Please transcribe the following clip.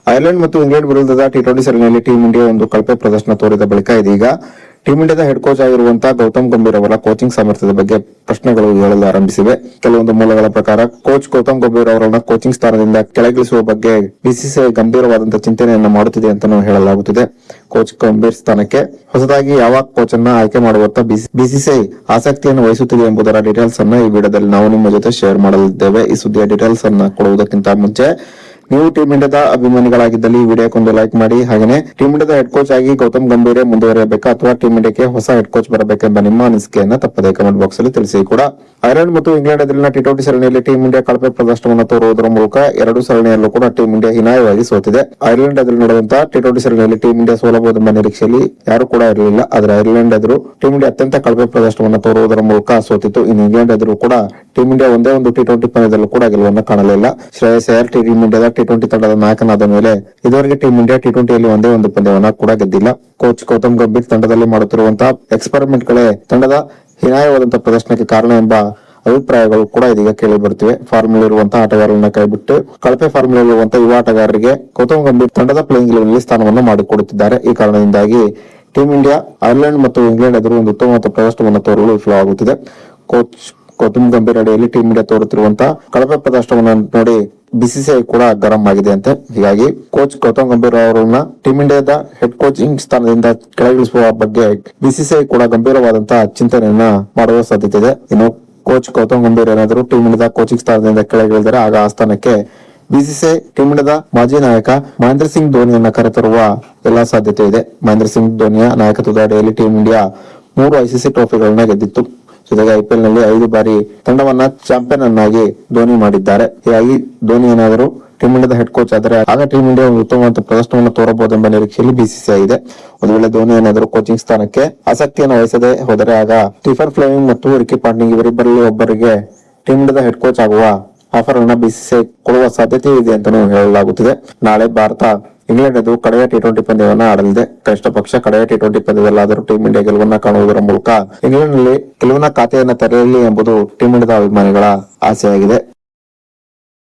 Ireland ಮತ್ತು England ವಿರುದ್ಧದ T20 ಸರಣಿಯಲ್ಲಿ ಟೀಂ ಇಂಡಿಯಾ ಒಂದು ಕಳಪೆ ಪ್ರದರ್ಶನ ತೋರಿದ ಬಳಿಕ ಇದೀಗ ಟೀಂ ಇಂಡಿಯಾದ ಹೆಡ್ ಕೋಚ್ ಆಗಿರುವಂತಹ ಗೌತಮ್ ಗಂಭೀರ್ ಅವರ ಕೋಚಿಂಗ್ ಸಾಮರ್ಥ್ಯದ ಬಗ್ಗೆ ಪ್ರಶ್ನೆಗಳು ಏಳಲು ಆರಂಭಿಸಿವೆ. ಕೆಲವೊಂದು ಮೂಲಗಳ ಪ್ರಕಾರ ಕೋಚ್ ಗೌತಮ್ ಗಂಭೀರ್ ಅವರನ್ನ ಕೋಚಿಂಗ್ ಸ್ಥಾನದಿಂದ ಕೆಳಗಿಳಿಸುವ ಬಗ್ಗೆ ಬಿಸಿಸಿಐ ಗಂಭೀರವಾದಂತಹ ಚಿಂತನೆಯನ್ನ ಮಾಡುತ್ತಿದೆ ಅಂತಾನೂ ಹೇಳಲಾಗುತ್ತಿದೆ. ಕೋಚ್ ಗಂಭೀರ್ ಸ್ಥಾನಕ್ಕೆ ಹೊಸದಾಗಿ ಯಾವ ಕೋಚ್ ಅನ್ನ ಆಯ್ಕೆ ಮಾಡುವತ್ತ ಬಿಸಿಸಿಐ ಆಸಕ್ತಿಯನ್ನು ವಹಿಸುತ್ತಿದೆ ಎಂಬುದರ ಡೀಟೇಲ್ಸ್ ಅನ್ನ ಈ ವಿಡಿಯೋದಲ್ಲಿ ನಾವು ನಿಮ್ಮ ಜೊತೆ ಶೇರ್ ಮಾಡಲಿದ್ದೇವೆ. ಈ ಸುದ್ದಿಯ ಡೀಟೇಲ್ಸ್ ಅನ್ನ ಕೊಡುವುದಕ್ಕಿಂತ ಮುಂಚೆ ನೀವು ಟೀಂ ಇಂಡಿಯಾದ ಅಭಿಮಾನಿಗಳಾಗಿದ್ದಲ್ಲಿ ಈ ವಿಡಿಯೋಕ್ಕೊಂದು ಲೈಕ್ ಮಾಡಿ. ಹಾಗೆಯೇ ಟೀಂ ಇಂಡಿಯಾದ ಹೆಡ್ ಕೋಚ್ ಆಗಿ ಗೌತಮ್ ಗಂಭೀರ್ ಮುಂದುವರಿಯಬೇಕಾ ಅಥವಾ ಟೀಂ ಇಂಡಿಯಾಕ್ಕೆ ಹೊಸ ಹೆಡ್ ಕೋಚ್ ಬರಬೇಕೆಂಬ ನಿಮ್ಮ ಅನಿಸಿಕೆಯನ್ನ ತಪ್ಪದೇ ಕಮೆಂಟ್ ಬಾಕ್ಸ್ ಅಲ್ಲಿ ತಿಳಿಸಿ. ಕೂಡ ಐರ್ಲೆಂಡ್ ಮತ್ತು ಇಂಗ್ಲೆಂಡ್ ಎದುರಿನ ಟಿ20 ಸರಣಿಯಲ್ಲಿ ಟೀಂ ಇಂಡಿಯಾ ಕಳಪೆ ಪ್ರದರ್ಶನವನ್ನು ತೋರುವುದರ ಮೂಲಕ ಎರಡು ಸರಣಿಯಲ್ಲೂ ಕೂಡ ಟೀಂ ಇಂಡಿಯಾ ಹೀನಾಯವಾಗಿ ಸೋತಿದೆ. ಐರ್ಲೆಂಡ್ ಎದುರು ನಡೆದಂತಹ ಟಿ20 ಸರಣಿಯಲ್ಲಿ ಟೀಂ ಇಂಡಿಯಾ ಸೋಲಬಹುದೆಂಬ ನಿರೀಕ್ಷೆಯಲ್ಲಿ ಯಾರು ಕೂಡ ಇರಲಿಲ್ಲ. ಆದರೆ ಐರ್ಲೆಂಡ್ ಎದುರು ಟೀಂ ಇಂಡಿಯಾ ಅತ್ಯಂತ ಕಳಪೆ ಪ್ರದರ್ಶನವನ್ನು ತೋರುವುದರ ಮೂಲಕ ಸೋತಿತ್ತು. ಇನ್ನು ಇಂಗ್ಲೆಂಡ್ ಎದುರು ಕೂಡ ಟೀಂ ಇಂಡಿಯಾ ಒಂದೇ ಒಂದು ಟಿ20 ಪಂದ್ಯದಲ್ಲೂ ಕೂಡ ಗೆಲುವನ್ನು ಕಾಣಲಿಲ್ಲ. ಶ್ರೇಯಸ್ ಅಯ್ಯರ್ ಟೀಂ ಇಂಡಿಯಾದ ಟಿ20 ತಂಡದ ನಾಯಕನಾದ ಮೇಲೆ ಇದುವರೆಗೆ ಟೀಂ ಇಂಡಿಯಾ ಟಿ20ಯಲ್ಲಿ ಒಂದೇ ಒಂದು ಪಂದ್ಯವನ್ನ ಕೂಡ ಗೆದ್ದಿಲ್ಲ. ಕೋಚ್ ಗೌತಮ್ ಗಂಭೀರ್ ತಂಡದಲ್ಲಿ ಮಾಡುತ್ತಿರುವಂತಹ ಎಕ್ಸ್ಪೆರಿಮೆಂಟ್ ಗಳೇ ತಂಡದ ಹೀನಾಯವಾದಂತಹ ಪ್ರದರ್ಶನಕ್ಕೆ ಕಾರಣ ಎಂಬ ಅಭಿಪ್ರಾಯಗಳು ಕೂಡ ಇದೀಗ ಕೇಳಿ ಬರುತ್ತಿವೆ. ಫಾರ್ಮುಲಾ ಇರುವಂತಹ ಆಟಗಾರರನ್ನ ಕೈಬಿಟ್ಟು ಕಳಪೆ ಫಾರ್ಮುಲಾ ಇರುವಂತಹ ಯುವ ಆಟಗಾರರಿಗೆ ಗೌತಮ್ ಗಂಭೀರ್ ತಂಡದ ಪ್ಲೇಯಿಂಗ್ ನಲ್ಲಿ ಸ್ಥಾನವನ್ನು ಮಾಡಿಕೊಡುತ್ತಿದ್ದಾರೆ. ಈ ಕಾರಣದಿಂದಾಗಿ ಟೀಂ ಇಂಡಿಯಾ ಐರ್ಲೆಂಡ್ ಮತ್ತು ಇಂಗ್ಲೆಂಡ್ ಎದುರು ಒಂದು ಉತ್ತಮವಾದ ಪ್ರದರ್ಶನವನ್ನು ತೋರಲು ವಿಫಲವಾಗುತ್ತಿದೆ. ಕೋಚ್ ಗೌತಮ್ ಗಂಭೀರ್ ಅಡಿಯಲ್ಲಿ ಟೀಂ ಇಂಡಿಯಾ ತೋರುತ್ತಿರುವಂತಹ ಕಳಪೆ ಪ್ರದರ್ಶನವನ್ನು ನೋಡಿ ಬಿಸಿಸಿಐ ಕೂಡ ಗರಂ ಆಗಿದೆ ಅಂತೆ. ಹೀಗಾಗಿ ಕೋಚ್ ಗೌತಮ್ ಗಂಭೀರ್ ಅವರನ್ನ ಟೀಂ ಇಂಡಿಯಾದ ಹೆಡ್ ಕೋಚಿಂಗ್ ಸ್ಥಾನದಿಂದ ಕೆಳಗಿಳಿಸುವ ಬಗ್ಗೆ ಬಿಸಿಸಿಐ ಕೂಡ ಗಂಭೀರವಾದಂತಹ ಚಿಂತನೆಯನ್ನ ಮಾಡುವ ಸಾಧ್ಯತೆ ಇದೆ. ಇನ್ನು ಕೋಚ್ ಗೌತಮ್ ಗಂಭೀರ್ ಏನಾದರೂ ಟೀಂ ಇಂಡಿಯಾದ ಕೋಚಿಂಗ್ ಸ್ಥಾನದಿಂದ ಕೆಳಗಿಳಿದರೆ ಆಗ ಆ ಸ್ಥಾನಕ್ಕೆ ಬಿಸಿಸಿಐ ಟೀಂ ಇಂಡಿಯಾದ ಮಾಜಿ ನಾಯಕ ಮಹೇಂದ್ರ ಸಿಂಗ್ ಧೋನಿಯನ್ನ ಕರೆತರುವ ಎಲ್ಲಾ ಸಾಧ್ಯತೆ ಇದೆ. ಮಹೇಂದ್ರ ಸಿಂಗ್ ಧೋನಿಯ ನಾಯಕತ್ವದ ಅಡಿಯಲ್ಲಿ ಟೀಂ ಇಂಡಿಯಾ 3 ಐಸಿಸಿ ಟ್ರೋಫಿಗಳನ್ನ ಗೆದ್ದಿತ್ತು. ಜೊತೆಗೆ ಐಪಿಎಲ್ ನಲ್ಲಿ 5 ಬಾರಿ ತಂಡವನ್ನ ಚಾಂಪಿಯನ್ ಅನ್ನಾಗಿ ಧೋನಿ ಮಾಡಿದ್ದಾರೆ. ಹೀಗಾಗಿ ಧೋನಿ ಏನಾದರೂ ಟೀಂ ಇಂಡಿಯಾದ ಹೆಡ್ ಕೋಚ್ ಆದರೆ ಆಗ ಟೀಂ ಇಂಡಿಯಾ ಒಂದು ಉತ್ತಮವಾದ ಪ್ರದರ್ಶನವನ್ನು ತೋರಬಹುದೆಂಬ ನಿರೀಕ್ಷೆಯಲ್ಲಿ ಬಿಸಿಸಿಐ ಇದೆ. ಒಂದು ವೇಳೆ ಧೋನಿ ಏನಾದರೂ ಕೋಚಿಂಗ್ ಸ್ಥಾನಕ್ಕೆ ಆಸಕ್ತಿಯನ್ನು ವಹಿಸದೆ ಹೋದರೆ ಆಗ ಸ್ಟೀಫನ್ ಫ್ಲೆಮಿಂಗ್ ಮತ್ತು ರಿಕಿ ಪಾಂಟಿಂಗ್ ಇವರಿಬ್ಬರಲ್ಲಿ ಒಬ್ಬರಿಗೆ ಟೀಂ ಇಂಡಿಯಾದ ಹೆಡ್ ಕೋಚ್ ಆಗುವ ಆಫರ್ ಅನ್ನ ಬಿಸಿಸಿಐ ಕೊಡುವ ಸಾಧ್ಯತೆ ಇದೆ ಅಂತಾನೂ ಹೇಳಲಾಗುತ್ತಿದೆ. ನಾಳೆ ಭಾರತ ಇಂಗ್ಲೆಂಡ್ ಎದುರು ಕಡೆಯ ಟಿ20 ಪಂದ್ಯವನ್ನ ಆಡಲಿದೆ. ಕನಿಷ್ಠ ಪಕ್ಷ ಕಡೆಯ ಟಿ20 ಪಂದ್ಯದಲ್ಲಾದರೂ ಟೀಂ ಇಂಡಿಯಾ ಗೆಲುವನ್ನ ಕಾಣುವುದರ ಮೂಲಕ ಇಂಗ್ಲೆಂಡ್ ನಲ್ಲಿ ಗೆಲುವಿನ ಖಾತೆಯನ್ನ ತೆರೆಯಲಿ ಎಂಬುದು ಟೀಂ ಇಂಡಿಯಾದ ಅಭಿಮಾನಿಗಳ ಆಸೆಯಾಗಿದೆ.